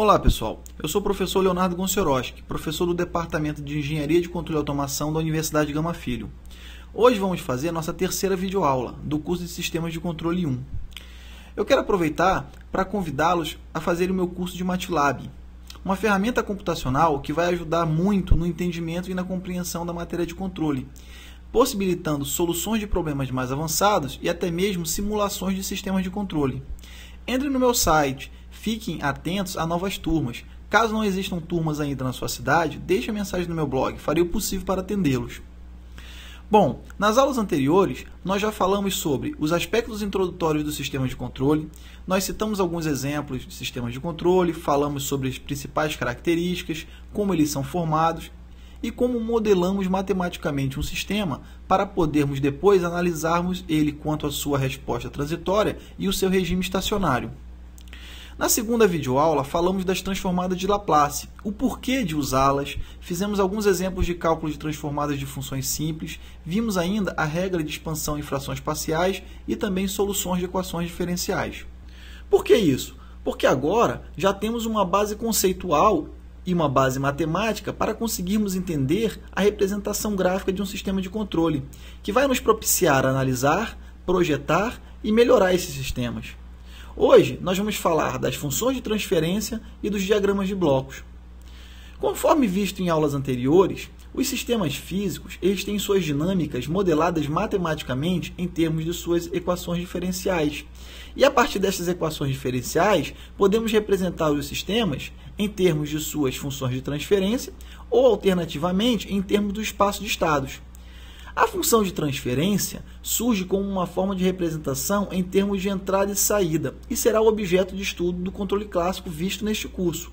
Olá pessoal, eu sou o professor Leonardo Gonciorowski, professor do Departamento de Engenharia de Controle e Automação da Universidade Gama Filho. Hoje vamos fazer a nossa terceira videoaula do curso de Sistemas de Controle 1. Eu quero aproveitar para convidá-los a fazerem o meu curso de MATLAB, uma ferramenta computacional que vai ajudar muito no entendimento e na compreensão da matéria de controle, possibilitando soluções de problemas mais avançados e até mesmo simulações de sistemas de controle. Entre no meu site, fiquem atentos a novas turmas. Caso não existam turmas ainda na sua cidade, deixe a mensagem no meu blog, farei o possível para atendê-los. Bom, nas aulas anteriores, nós já falamos sobre os aspectos introdutórios do sistema de controle, nós citamos alguns exemplos de sistemas de controle, falamos sobre as principais características, como eles são formados e como modelamos matematicamente um sistema para podermos depois analisarmos ele quanto à sua resposta transitória e o seu regime estacionário. Na segunda videoaula, falamos das transformadas de Laplace, o porquê de usá-las, fizemos alguns exemplos de cálculo de transformadas de funções simples, vimos ainda a regra de expansão em frações parciais e também soluções de equações diferenciais. Por que isso? Porque agora já temos uma base conceitual e uma base matemática para conseguirmos entender a representação gráfica de um sistema de controle, que vai nos propiciar analisar, projetar e melhorar esses sistemas. Hoje, nós vamos falar das funções de transferência e dos diagramas de blocos. Conforme visto em aulas anteriores, os sistemas físicos eles têm suas dinâmicas modeladas matematicamente em termos de suas equações diferenciais. E a partir dessas equações diferenciais, podemos representar os sistemas em termos de suas funções de transferência ou, alternativamente, em termos do espaço de estados. A função de transferência surge como uma forma de representação em termos de entrada e saída e será o objeto de estudo do controle clássico visto neste curso.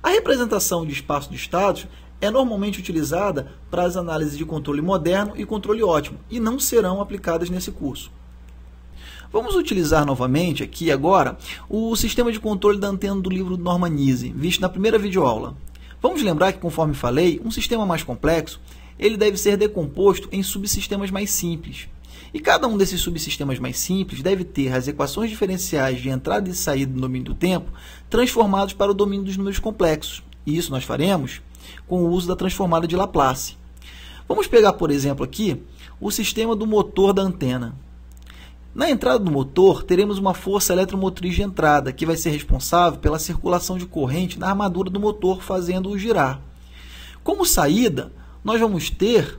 A representação de espaço de estados é normalmente utilizada para as análises de controle moderno e controle ótimo e não serão aplicadas nesse curso. Vamos utilizar novamente aqui agora o sistema de controle da antena do livro do Norman Nise, visto na primeira videoaula. Vamos lembrar que, conforme falei, um sistema mais complexo ele deve ser decomposto em subsistemas mais simples. E cada um desses subsistemas mais simples deve ter as equações diferenciais de entrada e saída do domínio do tempo transformados para o domínio dos números complexos. E isso nós faremos com o uso da transformada de Laplace. Vamos pegar, por exemplo, aqui o sistema do motor da antena. Na entrada do motor, teremos uma força eletromotriz de entrada, que vai ser responsável pela circulação de corrente na armadura do motor, fazendo-o girar. Como saída, nós vamos ter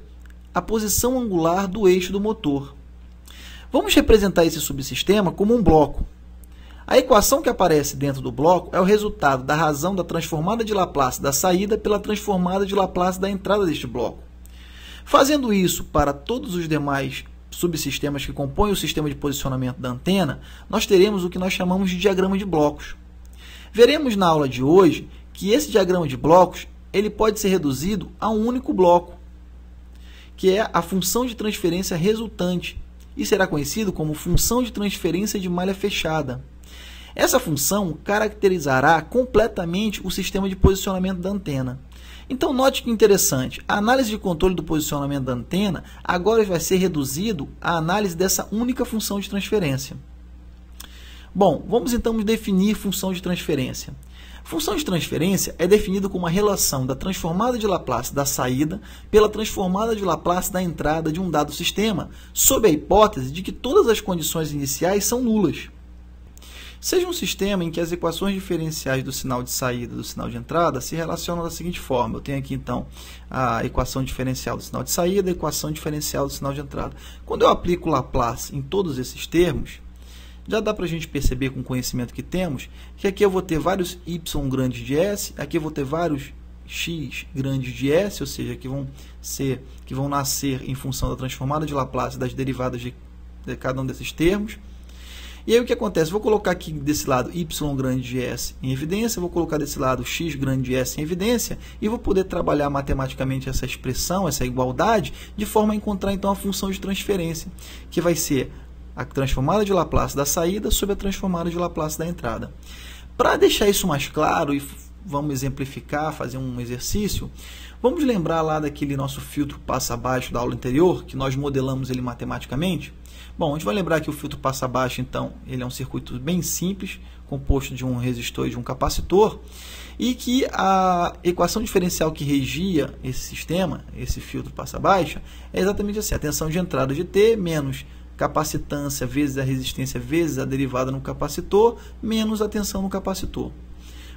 a posição angular do eixo do motor. Vamos representar esse subsistema como um bloco. A equação que aparece dentro do bloco é o resultado da razão da transformada de Laplace da saída pela transformada de Laplace da entrada deste bloco. Fazendo isso para todos os demais subsistemas que compõem o sistema de posicionamento da antena, nós teremos o que nós chamamos de diagrama de blocos. Veremos na aula de hoje que esse diagrama de blocos ele pode ser reduzido a um único bloco, que é a função de transferência resultante, e será conhecido como função de transferência de malha fechada. Essa função caracterizará completamente o sistema de posicionamento da antena. Então, note que interessante, a análise de controle do posicionamento da antena agora vai ser reduzido à análise dessa única função de transferência. Bom, vamos então definir função de transferência. Função de transferência é definida como a relação da transformada de Laplace da saída pela transformada de Laplace da entrada de um dado sistema, sob a hipótese de que todas as condições iniciais são nulas. Seja um sistema em que as equações diferenciais do sinal de saída e do sinal de entrada se relacionam da seguinte forma. Eu tenho aqui, então, a equação diferencial do sinal de saída e a equação diferencial do sinal de entrada. Quando eu aplico Laplace em todos esses termos, já dá para a gente perceber com o conhecimento que temos que aqui eu vou ter vários y grandes de S, aqui eu vou ter vários x grandes de S, ou seja, que vão nascer em função da transformada de Laplace das derivadas de cada um desses termos. E aí o que acontece? Vou colocar aqui desse lado y grande de S em evidência, vou colocar desse lado x grande de S em evidência e vou poder trabalhar matematicamente essa expressão, essa igualdade, de forma a encontrar então a função de transferência, que vai ser a transformada de Laplace da saída sobre a transformada de Laplace da entrada. Para deixar isso mais claro e vamos exemplificar, fazer um exercício. Vamos lembrar lá daquele nosso filtro passa-baixo da aula anterior, que nós modelamos ele matematicamente? Bom, a gente vai lembrar que o filtro passa-baixo, então, ele é um circuito bem simples, composto de um resistor e de um capacitor, e que a equação diferencial que regia esse sistema, esse filtro passa-baixo, é exatamente assim: a tensão de entrada de T menos capacitância vezes a resistência vezes a derivada no capacitor, menos a tensão no capacitor.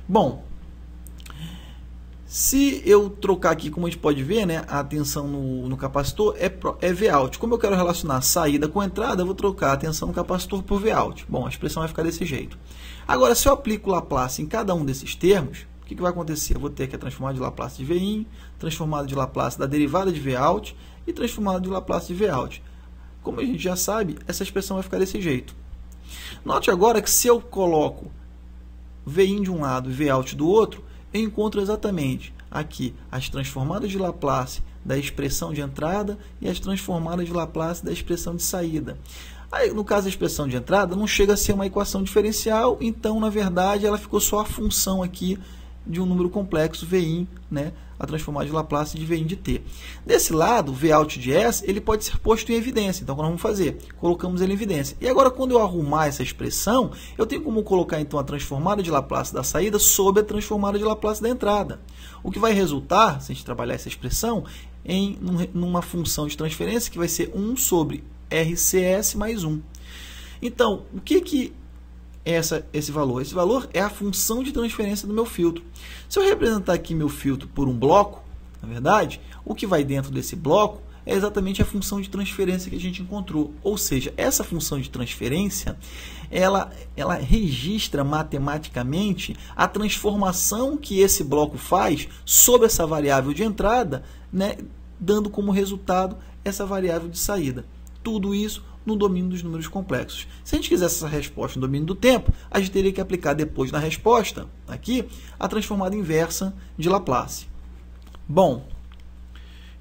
Bom, se eu trocar aqui, como a gente pode ver, né, a tensão no capacitor é Vout. Como eu quero relacionar saída com entrada, eu vou trocar a tensão no capacitor por Vout. Bom, a expressão vai ficar desse jeito. Agora, se eu aplico Laplace em cada um desses termos, o que vai acontecer? Eu vou ter que a transformada de Laplace de Vin, transformada de Laplace da derivada de Vout e transformada de Laplace de Vout. Como a gente já sabe, essa expressão vai ficar desse jeito. Note agora que se eu coloco Vin de um lado e Vout do outro, eu encontro exatamente aqui as transformadas de Laplace da expressão de entrada e as transformadas de Laplace da expressão de saída. Aí, no caso da expressão de entrada, não chega a ser uma equação diferencial, então, na verdade, ela ficou só a função aqui de um número complexo, Vin, né, a transformada de Laplace de Vin de t. Desse lado, Vout de S, ele pode ser posto em evidência. Então, o que nós vamos fazer? Colocamos ele em evidência. E agora, quando eu arrumar essa expressão, eu tenho como colocar, então, a transformada de Laplace da saída sobre a transformada de Laplace da entrada. O que vai resultar, se a gente trabalhar essa expressão, em uma função de transferência que vai ser 1 sobre RCS mais 1. Então, o que é esse valor? Esse valor é a função de transferência do meu filtro. Se eu representar aqui meu filtro por um bloco, na verdade, o que vai dentro desse bloco é exatamente a função de transferência que a gente encontrou. Ou seja, essa função de transferência, ela registra matematicamente a transformação que esse bloco faz sobre essa variável de entrada, né, dando como resultado essa variável de saída. Tudo isso no domínio dos números complexos. Se a gente quisesse essa resposta no domínio do tempo, a gente teria que aplicar depois na resposta, aqui, a transformada inversa de Laplace. Bom,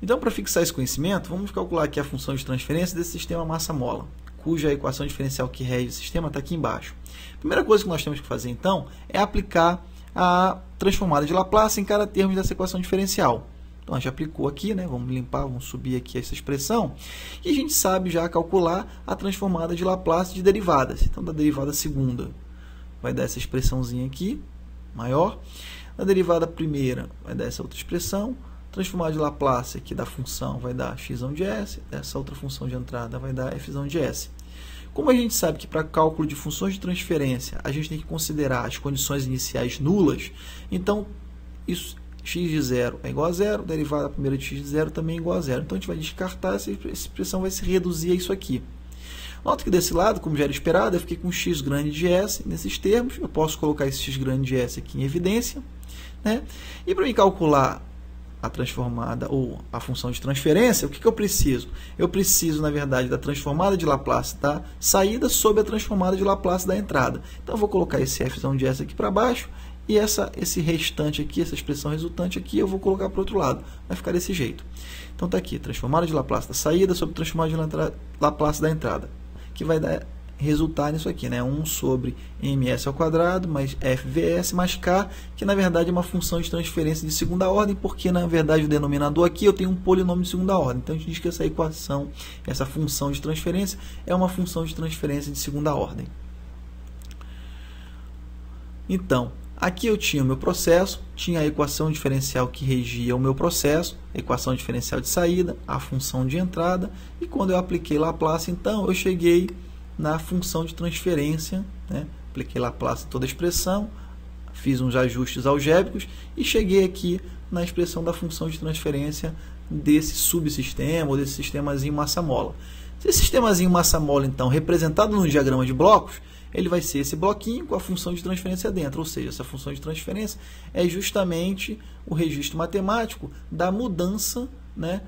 então para fixar esse conhecimento, vamos calcular aqui a função de transferência desse sistema massa-mola, cuja equação diferencial que rege o sistema está aqui embaixo. A primeira coisa que nós temos que fazer, então, é aplicar a transformada de Laplace em cada termo dessa equação diferencial. Então, a gente aplicou aqui, né? Vamos limpar, vamos subir aqui essa expressão. E a gente sabe já calcular a transformada de Laplace de derivadas. Então, da derivada segunda vai dar essa expressãozinha aqui, maior. Da derivada primeira vai dar essa outra expressão. Transformada de Laplace aqui da função vai dar x de s. Essa outra função de entrada vai dar f de s. Como a gente sabe que para cálculo de funções de transferência a gente tem que considerar as condições iniciais nulas, então isso... x de 0 é igual a 0, derivada primeira de x de 0 também é igual a 0. Então, a gente vai descartar, essa expressão vai se reduzir a isso aqui. Nota que desse lado, como já era esperado, eu fiquei com x grande de s nesses termos. Eu posso colocar esse x grande de s aqui em evidência, né? E para me calcular a transformada ou a função de transferência, o que eu preciso? Eu preciso, na verdade, da transformada de Laplace da saída sobre a transformada de Laplace da entrada. Então, eu vou colocar esse f de s aqui para baixo. E esse restante aqui, essa expressão resultante aqui, eu vou colocar para o outro lado. Vai ficar desse jeito. Então, está aqui, transformada de Laplace da saída sobre transformada de Laplace da entrada. Que vai resultar nisso aqui, né? 1 sobre ms ao quadrado mais fvs mais k, que na verdade é uma função de transferência de segunda ordem, porque na verdade o denominador aqui eu tenho um polinômio de segunda ordem. Então, a gente diz que essa equação, essa função de transferência, é uma função de transferência de segunda ordem. Então, aqui eu tinha o meu processo, tinha a equação diferencial que regia o meu processo, a equação diferencial de saída, a função de entrada, e quando eu apliquei Laplace, então, eu cheguei na função de transferência, né? Apliquei Laplace em toda a expressão, fiz uns ajustes algébricos e cheguei aqui na expressão da função de transferência desse subsistema, ou desse sistemazinho massa-mola. Esse sistemazinho massa-mola, então, representado no diagrama de blocos, ele vai ser esse bloquinho com a função de transferência dentro, ou seja, essa função de transferência é justamente o registro matemático da mudança, né,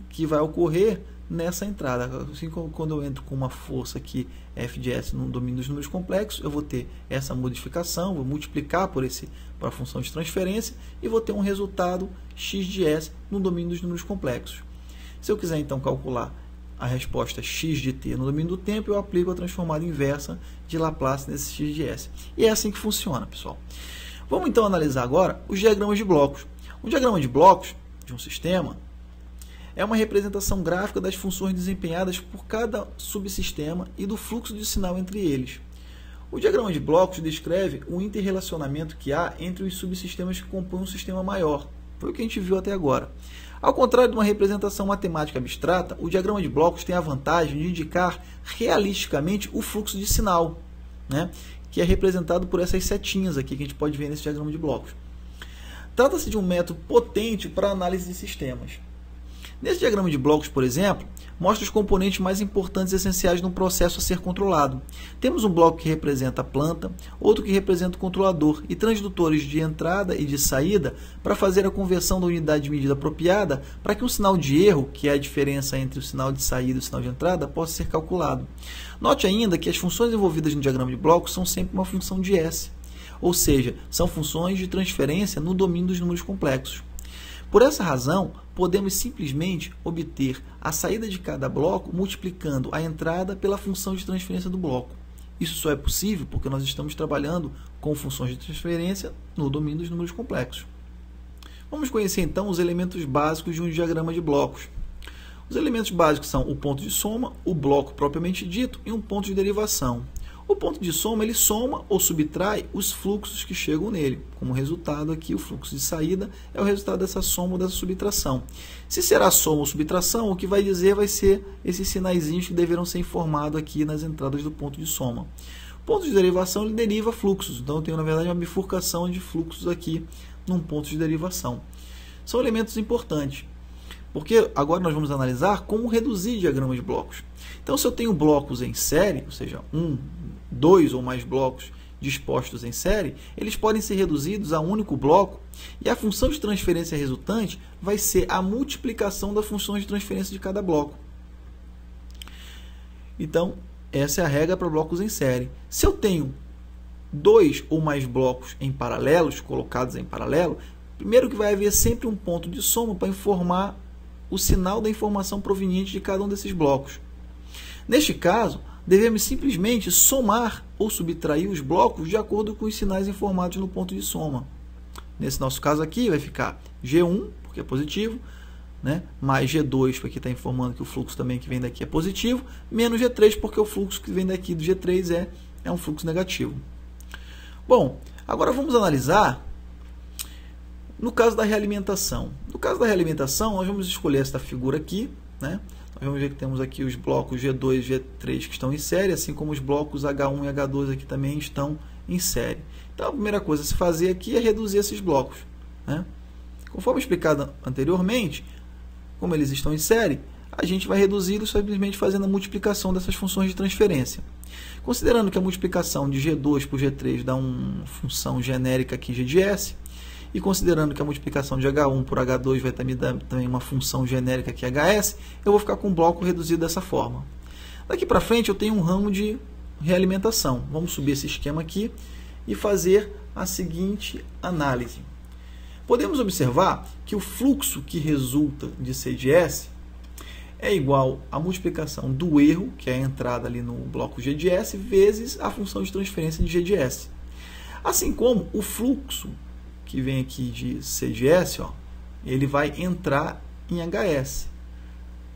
que vai ocorrer nessa entrada. Assim como quando eu entro com uma força aqui, f de s, no domínio dos números complexos, eu vou ter essa modificação, vou multiplicar por a função de transferência e vou ter um resultado x de s no domínio dos números complexos. Se eu quiser, então, calcular a resposta x de t no domínio do tempo, eu aplico a transformada inversa de Laplace nesse x de s. E é assim que funciona, pessoal. Vamos então analisar agora os diagramas de blocos. Um diagrama de blocos de um sistema é uma representação gráfica das funções desempenhadas por cada subsistema e do fluxo de sinal entre eles. O diagrama de blocos descreve o interrelacionamento que há entre os subsistemas que compõem um sistema maior. Foi o que a gente viu até agora. Ao contrário de uma representação matemática abstrata, o diagrama de blocos tem a vantagem de indicar realisticamente o fluxo de sinal, né? Que é representado por essas setinhas aqui que a gente pode ver nesse diagrama de blocos. Trata-se de um método potente para análise de sistemas. Nesse diagrama de blocos, por exemplo, mostra os componentes mais importantes e essenciais de um processo a ser controlado. Temos um bloco que representa a planta, outro que representa o controlador e transdutores de entrada e de saída para fazer a conversão da unidade de medida apropriada para que um sinal de erro, que é a diferença entre o sinal de saída e o sinal de entrada, possa ser calculado. Note ainda que as funções envolvidas no diagrama de blocos são sempre uma função de S, ou seja, são funções de transferência no domínio dos números complexos. Por essa razão, podemos simplesmente obter a saída de cada bloco multiplicando a entrada pela função de transferência do bloco. Isso só é possível porque nós estamos trabalhando com funções de transferência no domínio dos números complexos. Vamos conhecer então os elementos básicos de um diagrama de blocos. Os elementos básicos são o ponto de soma, o bloco propriamente dito e um ponto de derivação. O ponto de soma, ele soma ou subtrai os fluxos que chegam nele. Como resultado aqui, o fluxo de saída é o resultado dessa soma ou dessa subtração. Se será soma ou subtração, o que vai dizer vai ser esses sinaizinhos que deverão ser informados aqui nas entradas do ponto de soma. O ponto de derivação, ele deriva fluxos. Então, eu tenho, na verdade, uma bifurcação de fluxos aqui num ponto de derivação. São elementos importantes, porque agora nós vamos analisar como reduzir diagramas de blocos. Então, se eu tenho blocos em série, ou seja, 2 ou mais blocos dispostos em série, eles podem ser reduzidos a um único bloco e a função de transferência resultante vai ser a multiplicação das funções de transferência de cada bloco. Então, essa é a regra para blocos em série. Se eu tenho 2 ou mais blocos em paralelos, colocados em paralelo, primeiro que vai haver sempre um ponto de soma para informar o sinal da informação proveniente de cada um desses blocos. Neste caso, devemos simplesmente somar ou subtrair os blocos de acordo com os sinais informados no ponto de soma. Nesse nosso caso aqui, vai ficar G1, porque é positivo, né? Mais G2, porque está informando que o fluxo também que vem daqui é positivo, menos G3, porque o fluxo que vem daqui do G3 é um fluxo negativo. Bom, agora vamos analisar no caso da realimentação. No caso da realimentação, nós vamos escolher esta figura aqui, né? Nós vamos ver que temos aqui os blocos G2 e G3 que estão em série, assim como os blocos H1 e H2 aqui também estão em série. Então, a primeira coisa a se fazer aqui é reduzir esses blocos, né? Conforme explicado anteriormente, como eles estão em série, a gente vai reduzi-los simplesmente fazendo a multiplicação dessas funções de transferência. Considerando que a multiplicação de G2 por G3 dá uma função genérica aqui G de S, e considerando que a multiplicação de H1 por H2 vai me dar também uma função genérica aqui HS, eu vou ficar com um bloco reduzido dessa forma. Daqui para frente eu tenho um ramo de realimentação. Vamos subir esse esquema aqui e fazer a seguinte análise. Podemos observar que o fluxo que resulta de C de S é igual à multiplicação do erro, que é a entrada ali no bloco G de S, vezes a função de transferência de G de S. Assim como o fluxo que vem aqui de C de S, ó, ele vai entrar em HS,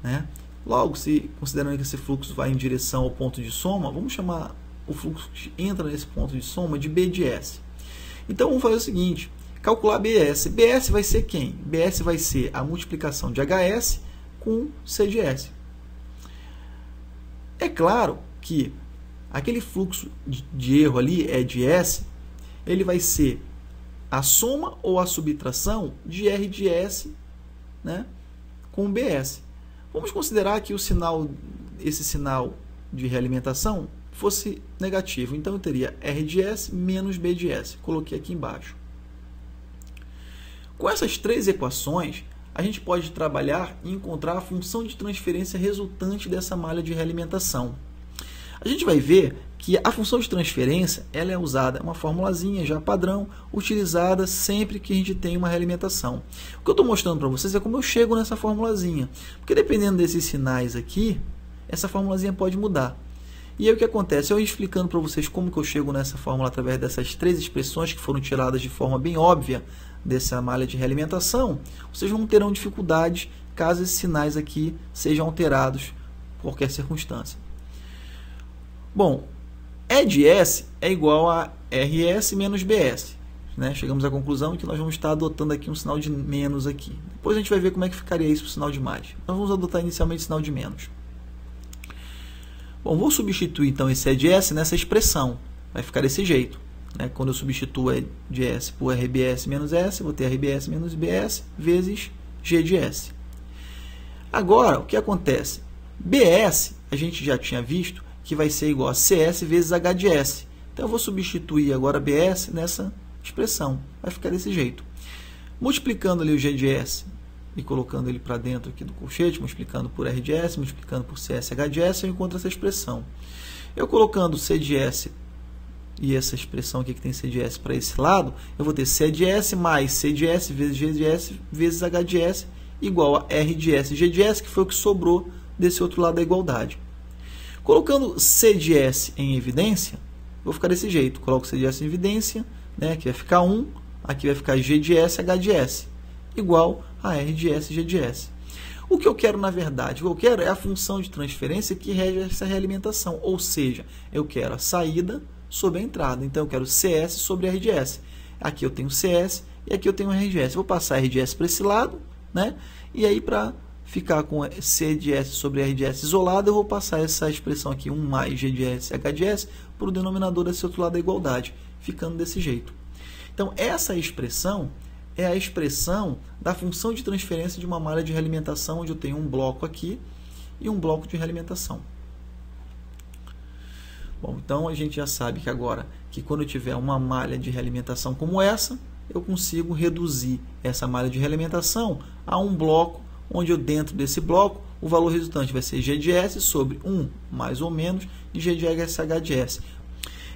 né? Logo, considerando que esse fluxo vai em direção ao ponto de soma, vamos chamar o fluxo que entra nesse ponto de soma de B de S. Então, vamos fazer o seguinte, calcular BS. BS vai ser quem? BS vai ser a multiplicação de HS com C de S. É claro que aquele fluxo de erro ali, E de S, ele vai ser a soma ou a subtração de R de S, né, com BS. Vamos considerar que esse sinal de realimentação fosse negativo. Então, eu teria R de S menos B de S. Coloquei aqui embaixo. Com essas três equações, a gente pode trabalhar e encontrar a função de transferência resultante dessa malha de realimentação. A gente vai ver que a função de transferência ela é usada, é uma formulazinha já padrão, utilizada sempre que a gente tem uma realimentação. O que eu estou mostrando para vocês é como eu chego nessa formulazinha, porque dependendo desses sinais aqui, essa formulazinha pode mudar. E aí o que acontece? Eu explicando para vocês como que eu chego nessa fórmula através dessas três expressões que foram tiradas de forma bem óbvia dessa malha de realimentação, vocês não terão dificuldades caso esses sinais aqui sejam alterados por qualquer circunstância. Bom, E de S é igual a RS menos BS. Né? Chegamos à conclusão que nós vamos estar adotando aqui um sinal de menos aqui. Depois a gente vai ver como é que ficaria isso para o sinal de mais. Nós vamos adotar inicialmente o sinal de menos. Bom, vou substituir então esse E de S nessa expressão. Vai ficar desse jeito. Né? Quando eu substituo E de S por RBS menos S, vou ter RBS menos BS vezes G de S. Agora, o que acontece? BS, a gente já tinha visto que vai ser igual a CS vezes H de S. Então, eu vou substituir agora BS nessa expressão. Vai ficar desse jeito. Multiplicando ali o G de S e colocando ele para dentro aqui do colchete, multiplicando por R de S, multiplicando por CS H de S, eu encontro essa expressão. Eu colocando C de S e essa expressão aqui que tem C de S para esse lado, eu vou ter C de S mais C de S vezes G de S vezes H de S igual a R de S e G de S, que foi o que sobrou desse outro lado da igualdade. Colocando C de S em evidência, vou ficar desse jeito. Coloco C de S em evidência, né? Aqui vai ficar 1, aqui vai ficar G de S, H de S, igual a R de S e G de S. O que eu quero, na verdade, o que eu quero é a função de transferência que rege essa realimentação, ou seja, eu quero a saída sobre a entrada. Então, eu quero CS sobre R de S. Aqui eu tenho CS e aqui eu tenho R de S. Vou passar R de S para esse lado, né? E aí, para ficar com C de S sobre R de S isolado, eu vou passar essa expressão aqui, 1 mais G de S, H de S, para o denominador desse outro lado da igualdade, ficando desse jeito. Então, essa expressão é a expressão da função de transferência de uma malha de realimentação, onde eu tenho um bloco aqui e um bloco de realimentação. Bom, então a gente já sabe que agora, que quando eu tiver uma malha de realimentação como essa, eu consigo reduzir essa malha de realimentação a um bloco, onde eu, dentro desse bloco, o valor resultante vai ser G de S sobre 1 mais ou menos de G de S, H de S.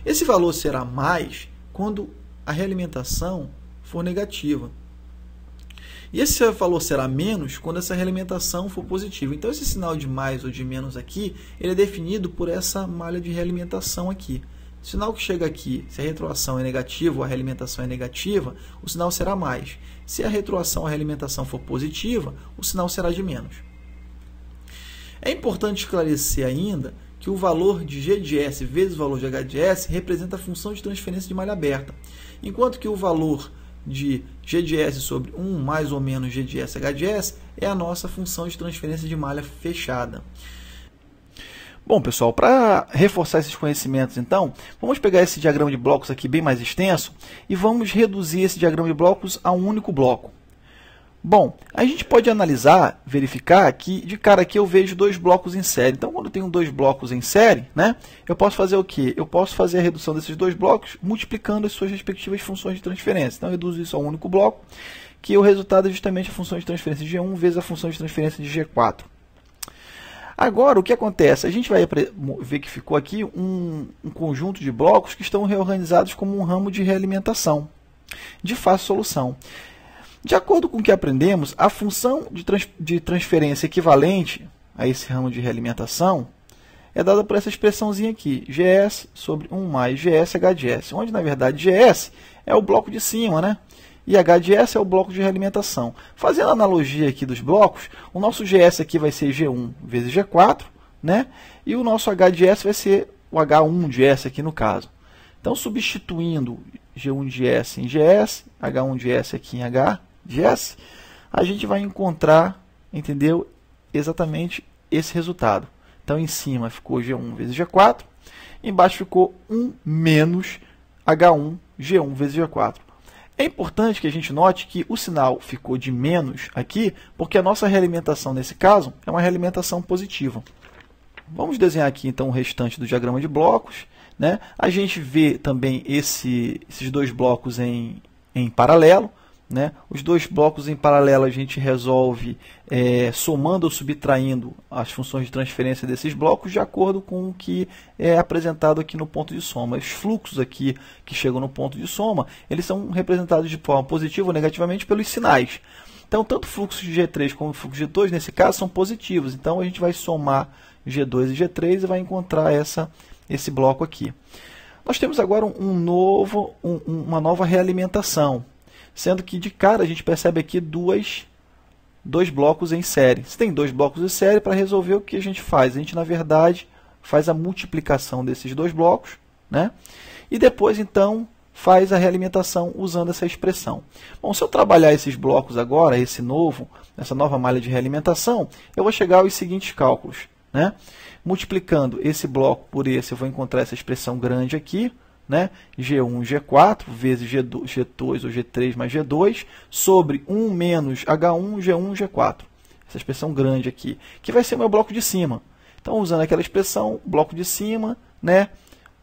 Esse valor será mais quando a realimentação for negativa. E esse valor será menos quando essa realimentação for positiva. Então, esse sinal de mais ou de menos aqui, ele é definido por essa malha de realimentação aqui. O sinal que chega aqui, se a retroação é negativa ou a realimentação é negativa, o sinal será mais. Se a retroação ou a realimentação for positiva, o sinal será de menos. É importante esclarecer ainda que o valor de G de S vezes o valor de H de S representa a função de transferência de malha aberta, enquanto que o valor de G de S sobre 1 mais ou menos G de S, H de S é a nossa função de transferência de malha fechada. Bom, pessoal, para reforçar esses conhecimentos, então, vamos pegar esse diagrama de blocos aqui bem mais extenso e vamos reduzir esse diagrama de blocos a um único bloco. Bom, a gente pode analisar, verificar que de cara aqui eu vejo dois blocos em série. Então, quando eu tenho dois blocos em série, né, eu posso fazer o quê? Eu posso fazer a redução desses dois blocos multiplicando as suas respectivas funções de transferência. Então, eu reduzo isso a um único bloco, que o resultado é justamente a função de transferência de G1 vezes a função de transferência de G4. Agora, o que acontece? A gente vai ver que ficou aqui um conjunto de blocos que estão reorganizados como um ramo de realimentação, de fácil solução. De acordo com o que aprendemos, a função de transferência equivalente a esse ramo de realimentação é dada por essa expressãozinha aqui, GS sobre 1 mais GS H de S, onde, na verdade, GS é o bloco de cima, né? E H de S é o bloco de realimentação. Fazendo a analogia aqui dos blocos, o nosso GS aqui vai ser G1 vezes G4, né? E o nosso H de S vai ser o H1 de S aqui no caso. Então, substituindo G1 de S em GS, H1 de S aqui em H de S, a gente vai encontrar, entendeu? Exatamente esse resultado. Então, em cima ficou G1 vezes G4, embaixo ficou 1 menos H1 G1 vezes G4. É importante que a gente note que o sinal ficou de menos aqui, porque a nossa realimentação, nesse caso, é uma realimentação positiva. Vamos desenhar aqui, então, o restante do diagrama de blocos, né? A gente vê também esses dois blocos em paralelo, né? Os dois blocos em paralelo a gente resolve somando ou subtraindo as funções de transferência desses blocos de acordo com o que é apresentado aqui no ponto de soma. Os fluxos aqui que chegam no ponto de soma, eles são representados de forma positiva ou negativamente pelos sinais. Então, tanto o fluxo de G3 como o fluxo de G2, nesse caso, são positivos. Então, a gente vai somar G2 e G3 e vai encontrar essa esse bloco aqui. Nós temos agora uma nova realimentação, sendo que de cara a gente percebe aqui dois blocos em série. Se tem dois blocos em série, para resolver o que a gente faz? A gente, na verdade, faz a multiplicação desses dois blocos, né? E depois, então, faz a realimentação usando essa expressão. Bom, se eu trabalhar esses blocos agora, essa nova malha de realimentação, eu vou chegar aos seguintes cálculos, né? Multiplicando esse bloco por esse, eu vou encontrar essa expressão grande aqui, né? G1, G4, vezes G2 ou G3 mais G2, sobre 1 menos H1, G1, G4. Essa expressão grande aqui, que vai ser o meu bloco de cima. Então, usando aquela expressão, bloco de cima, né?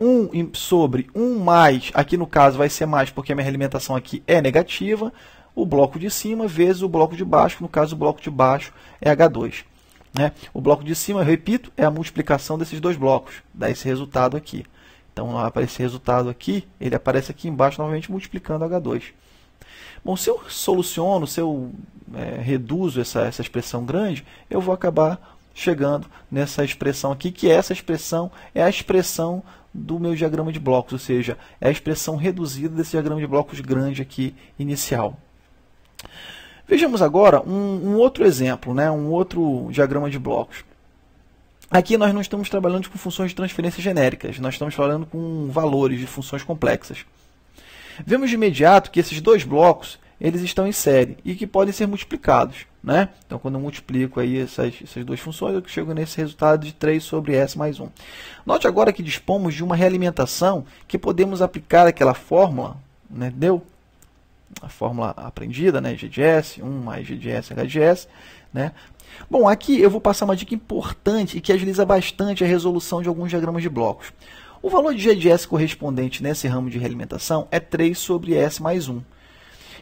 1 sobre 1 mais, aqui no caso vai ser mais porque a minha realimentação aqui é negativa, o bloco de cima vezes o bloco de baixo, no caso o bloco de baixo é H2. Né? O bloco de cima, eu repito, é a multiplicação desses dois blocos, dá esse resultado aqui. Então, aparece esse resultado aqui, ele aparece aqui embaixo novamente multiplicando H2. Bom, se eu soluciono, se eu reduzo essa expressão grande, eu vou acabar chegando nessa expressão aqui, que essa expressão é a expressão do meu diagrama de blocos, ou seja, é a expressão reduzida desse diagrama de blocos grande aqui inicial. Vejamos agora um outro exemplo, né? Um outro diagrama de blocos. Aqui nós não estamos trabalhando com funções de transferência genéricas, nós estamos trabalhando com valores de funções complexas. Vemos de imediato que esses dois blocos eles estão em série e que podem ser multiplicados, né? Então, quando eu multiplico aí essas duas funções, eu chego nesse resultado de 3 sobre S mais 1. Note agora que dispomos de uma realimentação que podemos aplicar aquela fórmula, né? Deu? A fórmula aprendida, né? G de S, 1 mais G de S, H de S, né? Bom, aqui eu vou passar uma dica importante e que agiliza bastante a resolução de alguns diagramas de blocos. O valor de G de S correspondente nesse ramo de realimentação é 3 sobre S mais 1.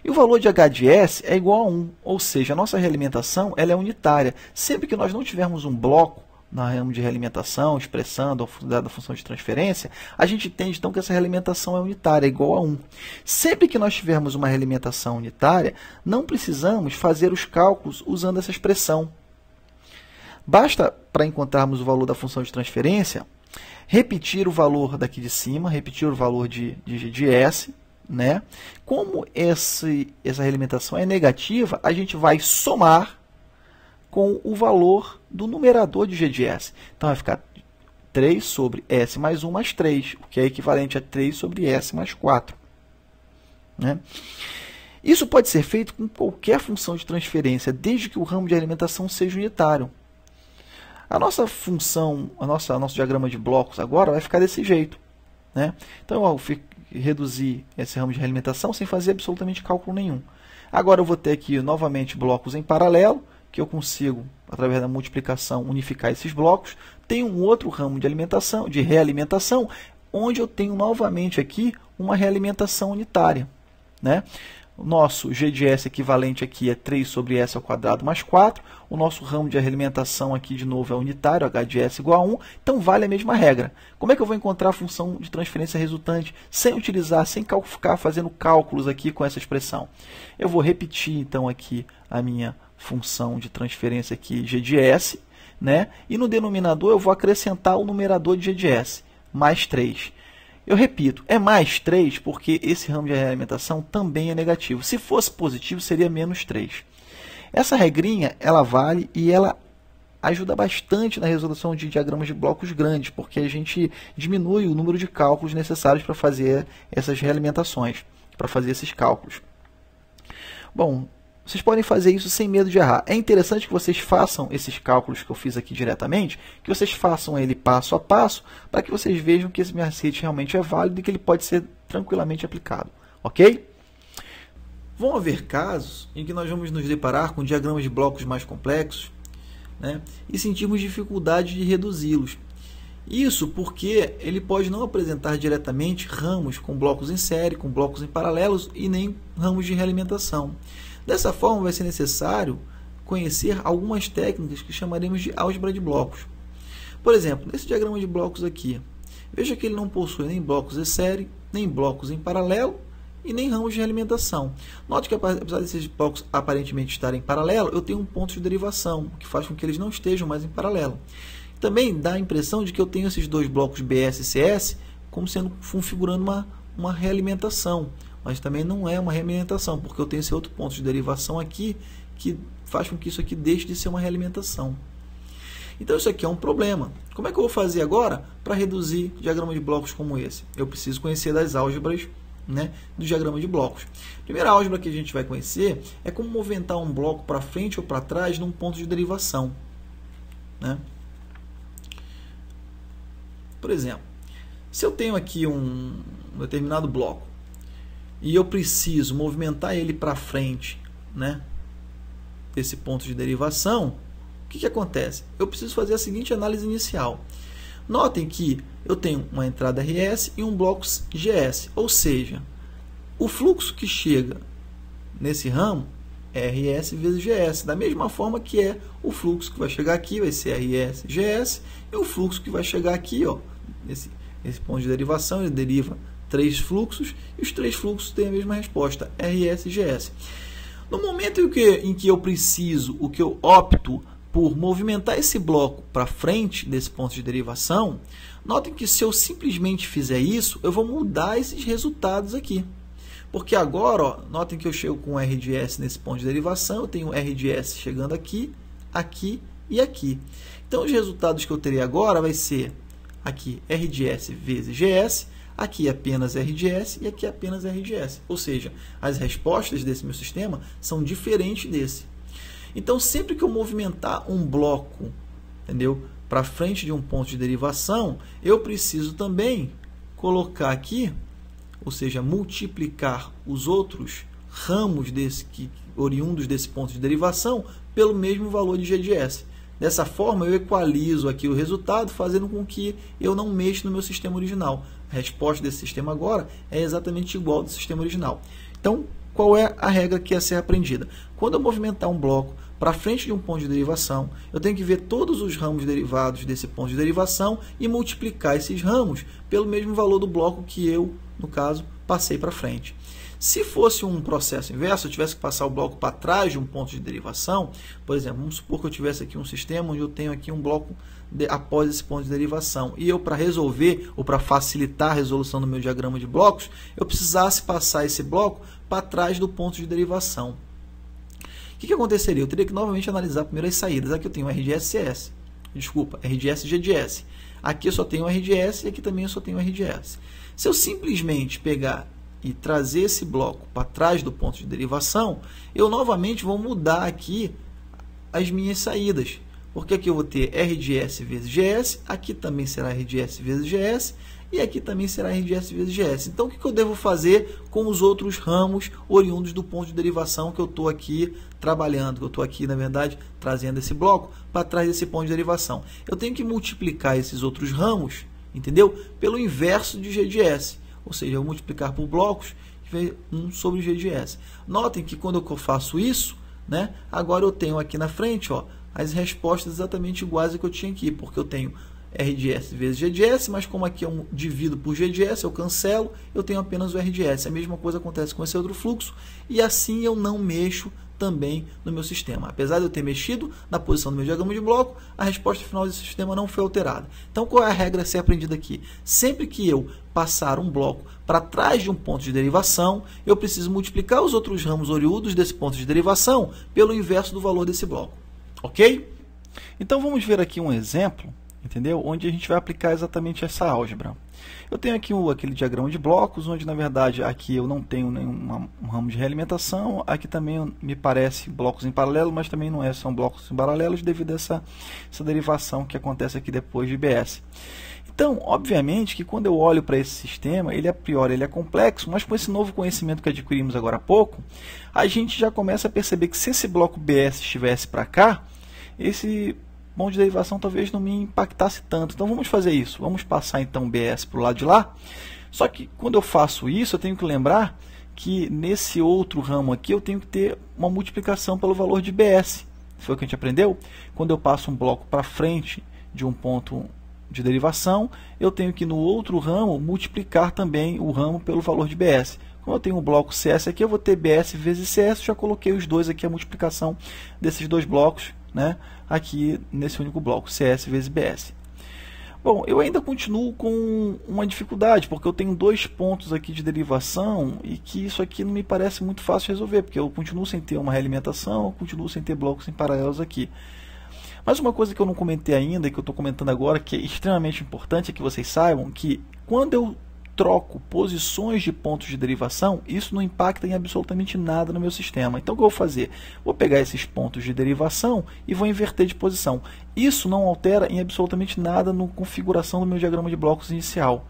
E o valor de H de S é igual a 1, ou seja, a nossa realimentação ela é unitária. Sempre que nós não tivermos um bloco na ramo de realimentação, expressando a função de transferência, a gente entende então que essa realimentação é unitária, é igual a 1. Sempre que nós tivermos uma realimentação unitária, não precisamos fazer os cálculos usando essa expressão. Basta, para encontrarmos o valor da função de transferência, repetir o valor daqui de cima, repetir o valor de G de S, né? Como essa realimentação é negativa, a gente vai somar com o valor do numerador de G de S. Então, vai ficar 3 sobre S mais 1 mais 3, o que é equivalente a 3 sobre S mais 4. Né? Isso pode ser feito com qualquer função de transferência, desde que o ramo de alimentação seja unitário. A nossa função, nosso diagrama de blocos agora vai ficar desse jeito. Né? Então, eu reduzir esse ramo de realimentação sem fazer absolutamente cálculo nenhum. Agora, eu vou ter aqui novamente blocos em paralelo, que eu consigo, através da multiplicação, unificar esses blocos. Tem um outro ramo de realimentação, onde eu tenho novamente aqui uma realimentação unitária. Né? O nosso G de S equivalente aqui é 3 sobre S ao quadrado mais 4. O nosso ramo de realimentação aqui, de novo, é unitário, H de S igual a 1. Então, vale a mesma regra. Como é que eu vou encontrar a função de transferência resultante sem ficar fazendo cálculos aqui com essa expressão? Eu vou repetir, então, aqui a minha função de transferência aqui, G de S, né? E no denominador eu vou acrescentar o numerador de G de S, mais 3. Eu repito, é mais 3 porque esse ramo de realimentação também é negativo. Se fosse positivo, seria menos 3. Essa regrinha, ela vale e ela ajuda bastante na resolução de diagramas de blocos grandes, porque a gente diminui o número de cálculos necessários para fazer essas realimentações, para fazer esses cálculos. Bom, vocês podem fazer isso sem medo de errar. É interessante que vocês façam esses cálculos que eu fiz aqui diretamente, que vocês façam ele passo a passo, para que vocês vejam que esse macete realmente é válido e que ele pode ser tranquilamente aplicado. Ok? Vão haver casos em que nós vamos nos deparar com diagramas de blocos mais complexos, né, e sentirmos dificuldade de reduzi-los. Isso porque ele pode não apresentar diretamente ramos com blocos em série, com blocos em paralelos e nem ramos de realimentação. Dessa forma, vai ser necessário conhecer algumas técnicas que chamaremos de álgebra de blocos. Por exemplo, nesse diagrama de blocos aqui, veja que ele não possui nem blocos em série, nem blocos em paralelo e nem ramos de realimentação. Note que, apesar desses blocos aparentemente estarem em paralelo, eu tenho um ponto de derivação, que faz com que eles não estejam mais em paralelo. Também dá a impressão de que eu tenho esses dois blocos BS e CS como sendo configurando uma realimentação, mas também não é uma realimentação, porque eu tenho esse outro ponto de derivação aqui que faz com que isso aqui deixe de ser uma realimentação. Então isso aqui é um problema. Como é que eu vou fazer agora para reduzir diagrama de blocos como esse? Eu preciso conhecer das álgebras, né, do diagrama de blocos. A primeira álgebra que a gente vai conhecer é como movimentar um bloco para frente ou para trás num ponto de derivação, né? Por exemplo, se eu tenho aqui um determinado bloco e eu preciso movimentar ele para frente, né, desse ponto de derivação, o que acontece? Eu preciso fazer a seguinte análise inicial. Notem que eu tenho uma entrada RS e um bloco GS, ou seja, o fluxo que chega nesse ramo é RS vezes GS, da mesma forma que é o fluxo que vai chegar aqui, vai ser RS, GS, e o fluxo que vai chegar aqui, ó, esse ponto de derivação, ele deriva 3 fluxos, e os 3 fluxos têm a mesma resposta, RS e GS. No momento em que eu preciso, o que eu opto por movimentar esse bloco para frente desse ponto de derivação, notem que se eu simplesmente fizer isso, eu vou mudar esses resultados aqui. Porque agora, ó, notem que eu chego com R de S nesse ponto de derivação, eu tenho R de S chegando aqui, aqui e aqui. Então, os resultados que eu terei agora vai ser aqui R de S vezes GS, aqui apenas R de S e aqui apenas R de S. Ou seja, as respostas desse meu sistema são diferentes desse. Então, sempre que eu movimentar um bloco, entendeu, para frente de um ponto de derivação, eu preciso também colocar aqui, ou seja, multiplicar os outros ramos oriundos desse ponto de derivação pelo mesmo valor de G de S. Dessa forma, eu equalizo aqui o resultado, fazendo com que eu não mexa no meu sistema original. A resposta desse sistema agora é exatamente igual ao do sistema original. Então, qual é a regra que é a ser aprendida? Quando eu movimentar um bloco para frente de um ponto de derivação, eu tenho que ver todos os ramos derivados desse ponto de derivação e multiplicar esses ramos pelo mesmo valor do bloco que eu, no caso, passei para frente. Se fosse um processo inverso, eu tivesse que passar o bloco para trás de um ponto de derivação, por exemplo, vamos supor que eu tivesse aqui um sistema onde eu tenho aqui um bloco após esse ponto de derivação, e eu, para resolver ou para facilitar a resolução do meu diagrama de blocos, eu precisasse passar esse bloco para trás do ponto de derivação. O que aconteceria? Eu teria que novamente analisar primeiro as saídas. Aqui eu tenho R de S e S. Desculpa, R de S e G de S. Aqui eu só tenho R de S e aqui também eu só tenho R de S. Se eu simplesmente pegar e trazer esse bloco para trás do ponto de derivação, eu novamente vou mudar aqui as minhas saídas. Porque aqui eu vou ter R de S vezes GS, aqui também será R de S vezes GS, e aqui também será R de S vezes GS. Então, o que eu devo fazer com os outros ramos oriundos do ponto de derivação que eu estou aqui trabalhando, que eu estou aqui, na verdade, trazendo esse bloco para trás desse ponto de derivação? Eu tenho que multiplicar esses outros ramos, entendeu? Pelo inverso de G de S. Ou seja, eu vou multiplicar por blocos, que vem 1 sobre G de S. Notem que quando eu faço isso, né, agora eu tenho aqui na frente, ó, as respostas exatamente iguais a que eu tinha aqui, porque eu tenho R de S vezes G de S, mas como aqui eu divido por G de S, eu cancelo, eu tenho apenas o R de S. A mesma coisa acontece com esse outro fluxo, e assim eu não mexo também no meu sistema. Apesar de eu ter mexido na posição do meu diagrama de bloco, a resposta final desse sistema não foi alterada. Então, qual é a regra a ser aprendida aqui? Sempre que eu passar um bloco para trás de um ponto de derivação, eu preciso multiplicar os outros ramos oriundos desse ponto de derivação pelo inverso do valor desse bloco. Ok? Então, vamos ver aqui um exemplo, entendeu? Onde a gente vai aplicar exatamente essa álgebra. Eu tenho aqui aquele diagrama de blocos, onde na verdade aqui eu não tenho nenhum ramo de realimentação, aqui também me parece blocos em paralelo, mas também não são blocos em paralelos devido a essa derivação que acontece aqui depois de BS. Então, obviamente que quando eu olho para esse sistema, ele a priori ele é complexo, mas com esse novo conhecimento que adquirimos agora há pouco, a gente já começa a perceber que se esse bloco BS estivesse para cá, esse ponto de derivação talvez não me impactasse tanto. Então vamos fazer isso. Vamos passar então BS para o lado de lá. Só que quando eu faço isso, eu tenho que lembrar que nesse outro ramo aqui eu tenho que ter uma multiplicação pelo valor de BS. Foi o que a gente aprendeu? Quando eu passo um bloco para frente de um ponto de derivação, eu tenho que no outro ramo multiplicar também o ramo pelo valor de BS. Como eu tenho um bloco CS aqui, eu vou ter BS vezes CS, já coloquei os dois aqui, a multiplicação desses dois blocos, né, aqui nesse único bloco, CS vezes BS. Bom, eu ainda continuo com uma dificuldade, porque eu tenho dois pontos aqui de derivação e que isso aqui não me parece muito fácil de resolver, porque eu continuo sem ter uma realimentação, eu continuo sem ter blocos em paralelos aqui. Mas uma coisa que eu não comentei ainda, que eu estou comentando agora, que é extremamente importante, é que vocês saibam que quando eu troco posições de pontos de derivação, isso não impacta em absolutamente nada no meu sistema. Então o que eu vou fazer? Vou pegar esses pontos de derivação e vou inverter de posição. Isso não altera em absolutamente nada na configuração do meu diagrama de blocos inicial.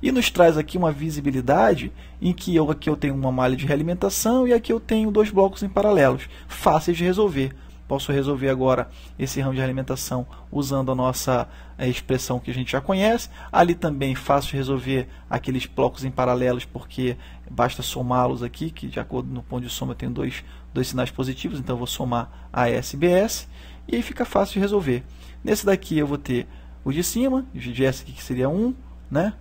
E nos traz aqui uma visibilidade em que aqui eu tenho uma malha de realimentação e aqui eu tenho dois blocos em paralelos, fáceis de resolver. Posso resolver agora esse ramo de alimentação usando a nossa expressão que a gente já conhece. Ali também fácil de resolver aqueles blocos em paralelos, porque basta somá-los aqui, que de acordo no ponto de soma eu tenho dois sinais positivos, então eu vou somar AS e BS, e aí fica fácil de resolver. Nesse daqui eu vou ter o de cima, o GDS aqui que seria 1, né,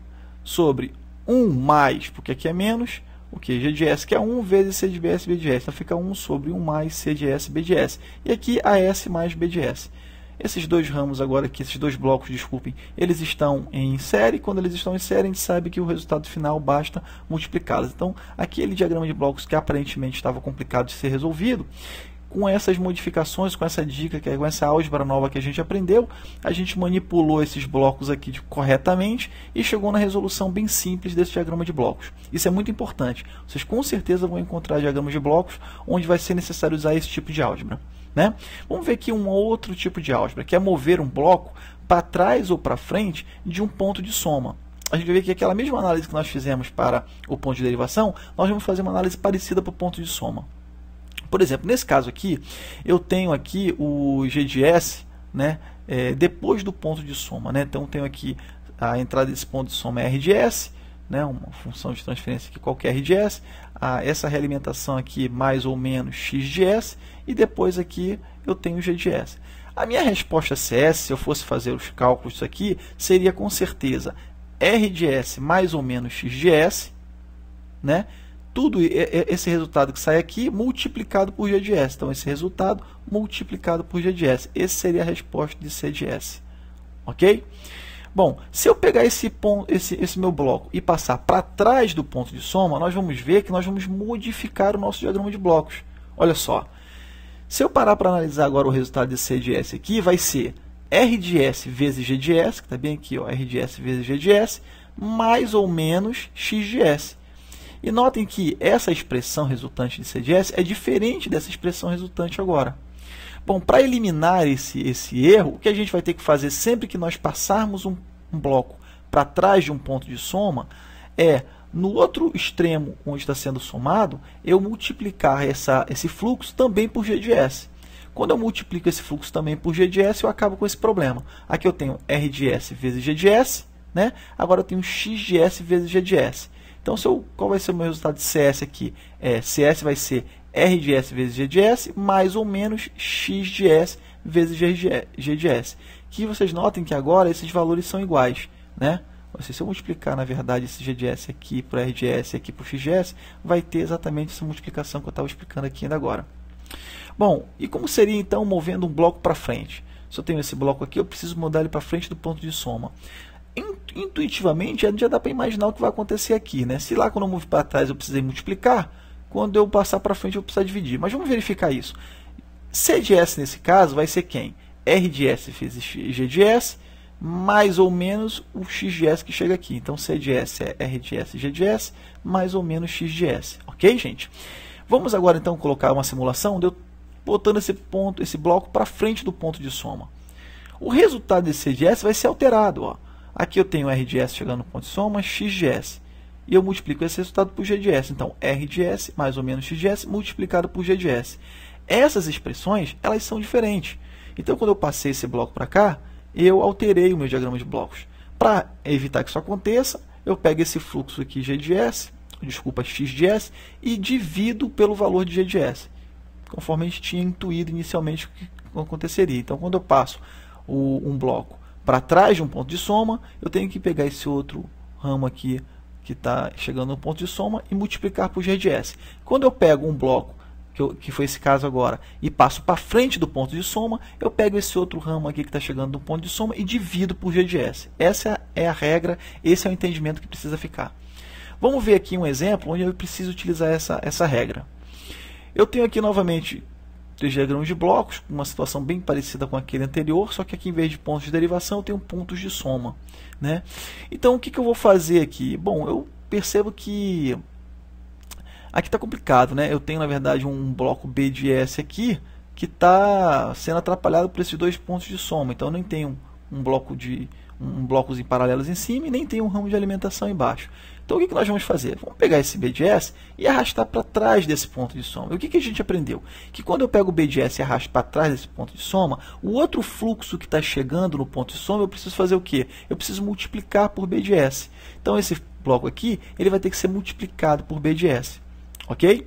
sobre 1 mais, porque aqui é menos, o que? GDS que é 1 vezes CDS BDS. Então fica 1 sobre 1 mais CDS BDS. E aqui AS mais BDS. Esses dois ramos agora aqui, esses dois blocos, desculpem, eles estão em série. Quando eles estão em série, a gente sabe que o resultado final basta multiplicá-los. Então, aquele diagrama de blocos que aparentemente estava complicado de ser resolvido, com essas modificações, com essa dica, com essa álgebra nova que a gente aprendeu, a gente manipulou esses blocos aqui corretamente e chegou na resolução bem simples desse diagrama de blocos. Isso é muito importante. Vocês com certeza vão encontrar diagramas de blocos onde vai ser necessário usar esse tipo de álgebra, né? Vamos ver aqui um outro tipo de álgebra, que é mover um bloco para trás ou para frente de um ponto de soma. A gente vai ver que aquela mesma análise que nós fizemos para o ponto de derivação, nós vamos fazer uma análise parecida para o ponto de soma. Por exemplo, nesse caso aqui, eu tenho aqui o GDS, né, depois do ponto de soma, né? Então, eu tenho aqui a entrada desse ponto de soma é RDS, né, uma função de transferência aqui qualquer RDS, essa realimentação aqui mais ou menos XDS, e depois aqui eu tenho o GDS. A minha resposta CS, se eu fosse fazer os cálculos disso aqui, seria com certeza RDS mais ou menos XDS, né? Tudo esse resultado que sai aqui multiplicado por GDS. Então, esse resultado multiplicado por GDS. Esse seria a resposta de CDS. Ok? Bom, se eu pegar esse meu bloco e passar para trás do ponto de soma, nós vamos ver que nós vamos modificar o nosso diagrama de blocos. Olha só. Se eu parar para analisar agora o resultado de CDS aqui, vai ser RDS vezes GDS, que está bem aqui, ó, RDS vezes GDS, mais ou menos XDS. E notem que essa expressão resultante de CDS é diferente dessa expressão resultante agora. Bom, para eliminar esse erro, o que a gente vai ter que fazer sempre que nós passarmos um bloco para trás de um ponto de soma é, no outro extremo onde está sendo somado, eu multiplicar esse fluxo também por GDS. Quando eu multiplico esse fluxo também por GDS, eu acabo com esse problema. Aqui eu tenho RDS vezes GDS, né? Agora eu tenho XDS vezes GDS. Então, qual vai ser o meu resultado de CS aqui? CS vai ser RDS vezes GDS, mais ou menos XDS vezes GDS. Que vocês notem que agora esses valores são iguais, né? Se eu multiplicar, na verdade, esse GDS aqui por RDS e aqui por XDS, vai ter exatamente essa multiplicação que eu estava explicando aqui ainda agora. Bom, e como seria, então, movendo um bloco para frente? Se eu tenho esse bloco aqui, eu preciso mudar ele para frente do ponto de soma. Intuitivamente, já dá para imaginar o que vai acontecer aqui, né? Se lá quando eu movo para trás eu precisei multiplicar, quando eu passar para frente eu vou precisar dividir. Mas vamos verificar isso. CDS nesse caso vai ser quem? RDS vezes GDS, mais ou menos o XDS que chega aqui. Então, CDS é RDS e GDS, mais ou menos XDS. Ok, gente? Vamos agora, então, colocar uma simulação de eu botando esse bloco para frente do ponto de soma. O resultado desse CDS vai ser alterado, ó. Aqui eu tenho RDS chegando no ponto de soma, XDS. E eu multiplico esse resultado por GDS. Então, RDS mais ou menos XDS multiplicado por GDS. Essas expressões, elas são diferentes. Então, quando eu passei esse bloco para cá, eu alterei o meu diagrama de blocos. Para evitar que isso aconteça, eu pego esse fluxo aqui XDS, e divido pelo valor de GDS, conforme a gente tinha intuído inicialmente o que aconteceria. Então, quando eu passo um bloco para trás de um ponto de soma, eu tenho que pegar esse outro ramo aqui que está chegando no ponto de soma e multiplicar por GDS. Quando eu pego um bloco que foi esse caso agora, e passo para frente do ponto de soma, eu pego esse outro ramo aqui que está chegando do ponto de soma e divido por g de s. Essa é a regra, esse é o entendimento que precisa ficar. Vamos ver aqui um exemplo onde eu preciso utilizar essa regra. Eu tenho aqui novamente 3 diagramas de blocos, uma situação bem parecida com aquele anterior, só que aqui em vez de pontos de derivação eu tenho pontos de soma, né? Então o que eu vou fazer aqui? Bom, eu percebo que aqui está complicado, né? Eu tenho, na verdade, um bloco B de S aqui que está sendo atrapalhado por esses 2 pontos de soma. Então, eu nem tenho blocos em paralelos em cima e nem tenho um ramo de alimentação embaixo. Então, o que nós vamos fazer? Vamos pegar esse B de S e arrastar para trás desse ponto de soma. E o que a gente aprendeu? Que quando eu pego o B de S e arrasto para trás desse ponto de soma, o outro fluxo que está chegando no ponto de soma, eu preciso fazer o quê? Eu preciso multiplicar por B de S. Então, esse bloco aqui, ele vai ter que ser multiplicado por B de S. Ok?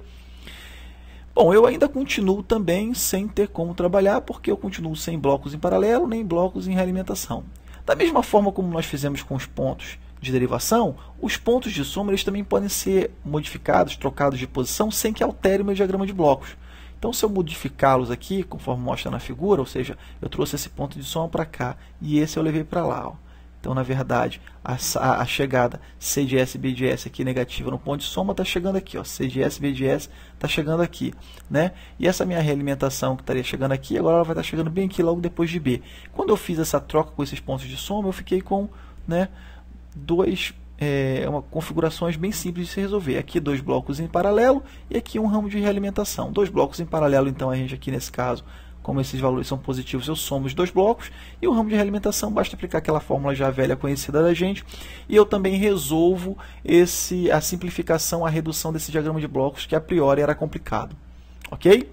Bom, eu ainda continuo também sem ter como trabalhar, porque eu continuo sem blocos em paralelo, nem blocos em realimentação. Da mesma forma como nós fizemos com os pontos de derivação, os pontos de soma eles também podem ser modificados, trocados de posição, sem que altere o meu diagrama de blocos. Então, se eu modificá-los aqui, conforme mostra na figura, ou seja, eu trouxe esse ponto de soma para cá, e esse eu levei para lá, ó. Então, na verdade, a chegada C de S, B de S aqui negativa no ponto de soma está chegando aqui, ó. C de S, B de S está chegando aqui, né? E essa minha realimentação que estaria chegando aqui, agora ela vai estar chegando bem aqui logo depois de B. Quando eu fiz essa troca com esses pontos de soma, eu fiquei com, né, configurações bem simples de se resolver. Aqui 2 blocos em paralelo e aqui um ramo de realimentação. 2 blocos em paralelo, então a gente aqui nesse caso, como esses valores são positivos, eu somo os 2 blocos, e o ramo de realimentação, basta aplicar aquela fórmula já velha conhecida da gente, e eu também resolvo a simplificação, a redução desse diagrama de blocos, que a priori era complicado. Ok?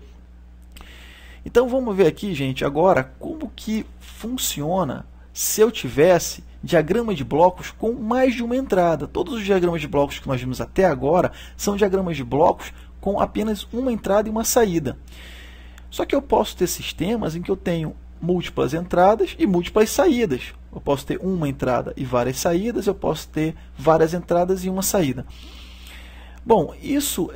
Então vamos ver aqui, gente, agora como que funciona se eu tivesse diagrama de blocos com mais de uma entrada. Todos os diagramas de blocos que nós vimos até agora são diagramas de blocos com apenas uma entrada e uma saída. Só que eu posso ter sistemas em que eu tenho múltiplas entradas e múltiplas saídas. Eu posso ter uma entrada e várias saídas, eu posso ter várias entradas e uma saída. Bom, isso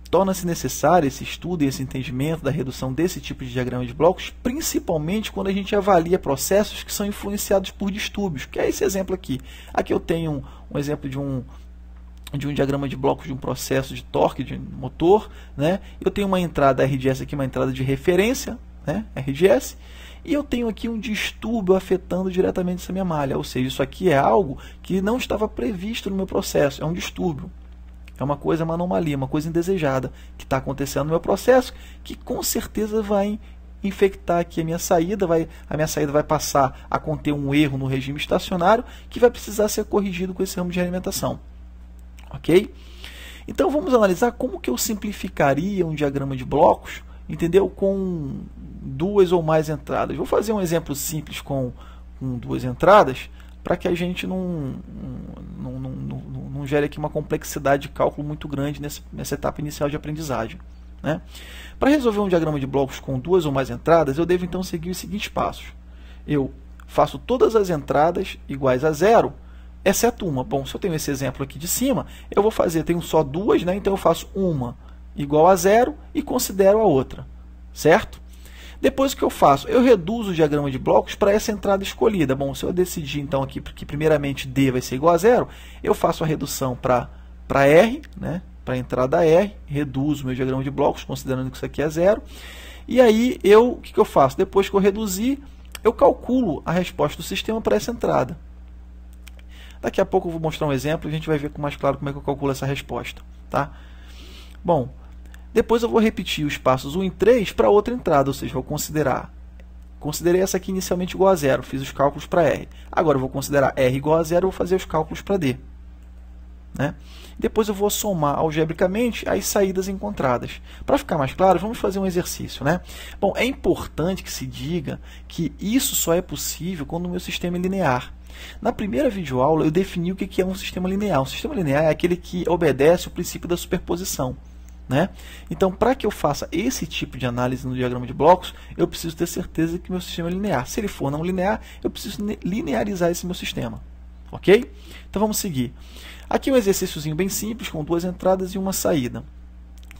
torna-se necessário esse estudo e esse entendimento da redução desse tipo de diagrama de blocos, principalmente quando a gente avalia processos que são influenciados por distúrbios, que é esse exemplo aqui. Aqui eu tenho um exemplo de um diagrama de blocos de um processo de torque de motor, né? Eu tenho uma entrada RDS aqui, uma entrada de referência, né? RDS, e eu tenho aqui um distúrbio afetando diretamente essa minha malha, ou seja, isso aqui é algo que não estava previsto no meu processo, é um distúrbio, é uma coisa, uma anomalia, uma coisa indesejada que está acontecendo no meu processo, que com certeza vai infectar aqui a minha saída vai passar a conter um erro no regime estacionário que vai precisar ser corrigido com esse ramo de realimentação. Ok? Então vamos analisar como que eu simplificaria um diagrama de blocos, entendeu? Com 2 ou mais entradas. Vou fazer um exemplo simples com 2 entradas, para que a gente não gere aqui uma complexidade de cálculo muito grande nessa etapa inicial de aprendizagem, né? Para resolver um diagrama de blocos com 2 ou mais entradas, eu devo então seguir os seguintes passos. Eu faço todas as entradas iguais a 0, exceto uma. Bom, se eu tenho esse exemplo aqui de cima, eu vou fazer, tenho só 2, né? Então eu faço uma igual a 0 e considero a outra, certo? Depois o que eu faço? Eu reduzo o diagrama de blocos para essa entrada escolhida. Bom, se eu decidir então aqui que primeiramente D vai ser igual a 0, eu faço a redução para R, né? Para a entrada R, reduzo o meu diagrama de blocos, considerando que isso aqui é 0. E aí, o que eu faço? Depois que eu reduzir, eu calculo a resposta do sistema para essa entrada. Daqui a pouco eu vou mostrar um exemplo e a gente vai ver com mais claro como é que eu calculo essa resposta. Tá? Bom, depois eu vou repetir os passos 1 e 3 para outra entrada, ou seja, vou considerei essa aqui inicialmente igual a 0, fiz os cálculos para R. Agora eu vou considerar R igual a 0 e vou fazer os cálculos para D. Né? Depois eu vou somar algebricamente as saídas encontradas. Para ficar mais claro, vamos fazer um exercício. Né? Bom, é importante que se diga que isso só é possível quando o meu sistema é linear. Na primeira videoaula eu defini o que é um sistema linear. Um sistema linear é aquele que obedece o princípio da superposição. Né? Então, para que eu faça esse tipo de análise no diagrama de blocos, eu preciso ter certeza que meu sistema é linear. Se ele for não linear, eu preciso linearizar esse meu sistema. Ok? Então vamos seguir. Aqui um exercíciozinho bem simples, com 2 entradas e uma saída.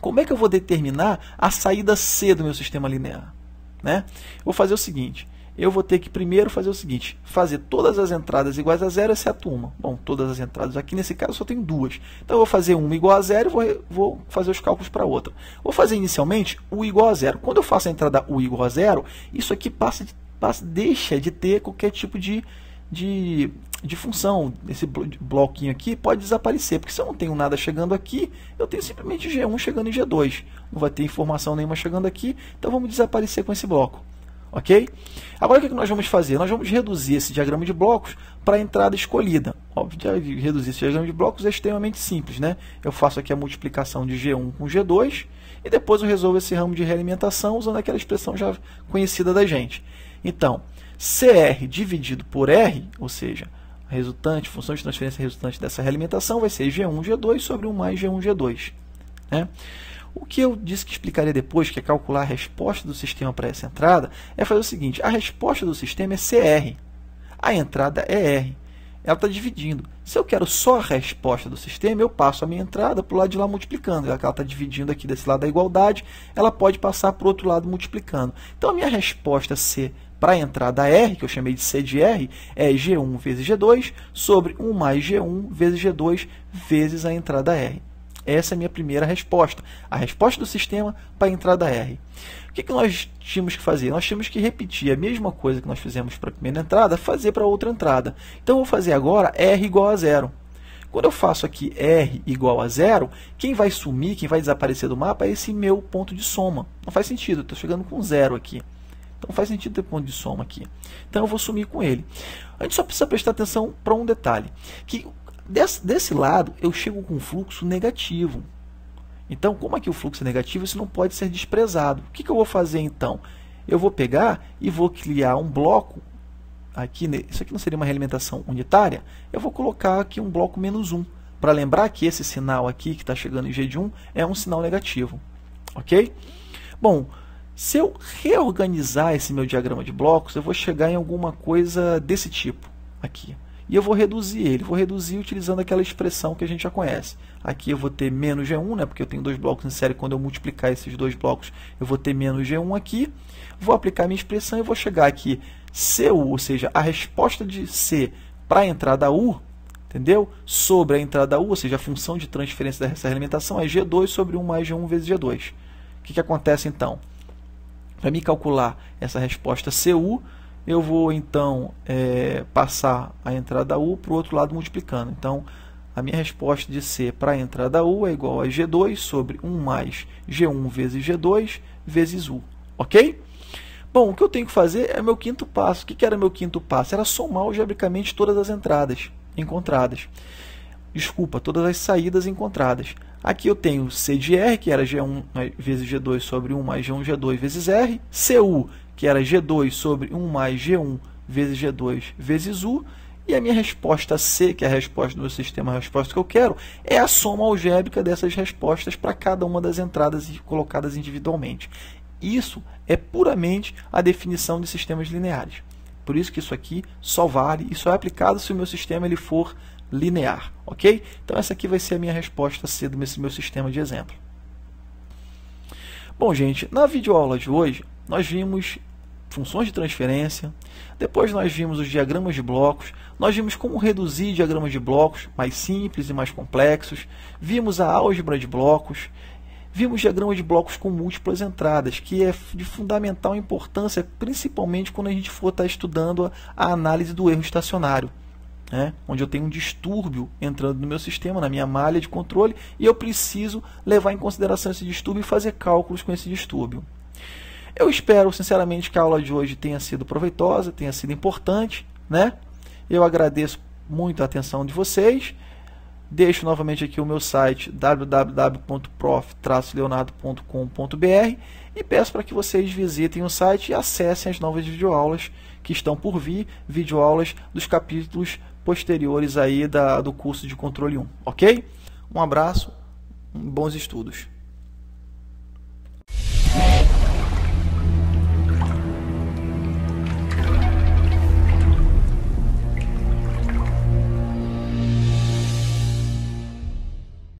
como é que eu vou determinar a saída C do meu sistema linear? Né? Vou fazer o seguinte, eu vou ter que primeiro fazer o seguinte, fazer todas as entradas iguais a zero, exceto uma. Bom, todas as entradas aqui, nesse caso, só tenho duas. Então, eu vou fazer uma igual a zero e vou fazer os cálculos para outra. Vou fazer inicialmente U igual a zero. Quando eu faço a entrada U igual a zero, isso aqui deixa de ter qualquer tipo de função. Esse bloquinho aqui pode desaparecer, porque se eu não tenho nada chegando aqui, eu tenho simplesmente G1 chegando em G2. Não vai ter informação nenhuma chegando aqui, então vamos desaparecer com esse bloco. Ok? Agora, o que nós vamos fazer? Nós vamos reduzir esse diagrama de blocos para a entrada escolhida. Óbvio, reduzir esse diagrama de blocos é extremamente simples, né? Eu faço aqui a multiplicação de G1 com G2 e depois eu resolvo esse ramo de realimentação usando aquela expressão já conhecida da gente. Então, CR dividido por R, ou seja, a resultante, função de transferência resultante dessa realimentação vai ser G1, G2 sobre 1 mais G1, G2. Né? O que eu disse que explicaria depois, que é calcular a resposta do sistema para essa entrada, é fazer o seguinte, a resposta do sistema é CR, a entrada é R, ela está dividindo. Se eu quero só a resposta do sistema, eu passo a minha entrada para o lado de lá multiplicando, já que ela está dividindo aqui desse lado da igualdade, ela pode passar para o outro lado multiplicando. Então, a minha resposta C para a entrada R, que eu chamei de C de R, é G1 vezes G2 sobre 1 mais G1 vezes G2 vezes a entrada R. Essa é a minha primeira resposta, a resposta do sistema para a entrada R. O que nós tínhamos que fazer? Nós tínhamos que repetir a mesma coisa que nós fizemos para a primeira entrada, fazer para a outra entrada. Então, eu vou fazer agora R igual a zero. Quando eu faço aqui R igual a zero, quem vai sumir, quem vai desaparecer do mapa é esse meu ponto de soma. Não faz sentido, eu estou chegando com zero aqui. Então, não faz sentido ter ponto de soma aqui. Então, eu vou sumir com ele. A gente só precisa prestar atenção para um detalhe, que desse lado, eu chego com um fluxo negativo. Então, como aqui o fluxo é negativo, isso não pode ser desprezado. O que eu vou fazer, então? Eu vou pegar e vou criar um bloco. Aqui, isso aqui não seria uma realimentação unitária? Eu vou colocar aqui um bloco menos 1, para lembrar que esse sinal aqui, que está chegando em G de 1, é um sinal negativo. Ok? Bom, se eu reorganizar esse meu diagrama de blocos, eu vou chegar em alguma coisa desse tipo aqui. E eu vou reduzir ele, vou reduzir utilizando aquela expressão que a gente já conhece. Aqui eu vou ter menos G1, né, porque eu tenho dois blocos em série, quando eu multiplicar esses dois blocos, eu vou ter menos G1 aqui. Vou aplicar a minha expressão e vou chegar aqui, CU, ou seja, a resposta de C para a entrada U, entendeu? Sobre a entrada U, ou seja, a função de transferência dessa realimentação é G2 sobre 1 mais G1 vezes G2. O que acontece então? Para me calcular essa resposta CU, eu vou, então, passar a entrada U para o outro lado multiplicando. Então, a minha resposta de C para a entrada U é igual a G2 sobre 1 mais G1 vezes G2 vezes U. Ok? Bom, o que eu tenho que fazer é meu quinto passo. O que era meu quinto passo? Era somar algebricamente todas as entradas encontradas. Desculpa, todas as saídas encontradas. Aqui eu tenho C de R, que era G1 vezes G2 sobre 1 mais G1, G2 vezes R. CU, que era G2 sobre 1 mais G1 vezes G2 vezes U. E a minha resposta C, que é a resposta do meu sistema, a resposta que eu quero, é a soma algébrica dessas respostas para cada uma das entradas colocadas individualmente. Isso é puramente a definição de sistemas lineares. Por isso que isso aqui só vale e só é aplicado se o meu sistema ele for linear. Ok? Então, essa aqui vai ser a minha resposta C do meu sistema de exemplo. Bom, gente, na videoaula de hoje, nós vimos funções de transferência, depois nós vimos os diagramas de blocos, nós vimos como reduzir diagramas de blocos mais simples e mais complexos, vimos a álgebra de blocos, vimos diagramas de blocos com múltiplas entradas, que é de fundamental importância, principalmente quando a gente for estar estudando a análise do erro estacionário, né? Onde eu tenho um distúrbio entrando no meu sistema, na minha malha de controle, e eu preciso levar em consideração esse distúrbio e fazer cálculos com esse distúrbio. Eu espero, sinceramente, que a aula de hoje tenha sido proveitosa, tenha sido importante, né? Eu agradeço muito a atenção de vocês. Deixo novamente aqui o meu site www.prof-leonardo.com.br e peço para que vocês visitem o site e acessem as novas videoaulas que estão por vir, videoaulas dos capítulos posteriores aí do curso de controle 1, ok? Um abraço, bons estudos.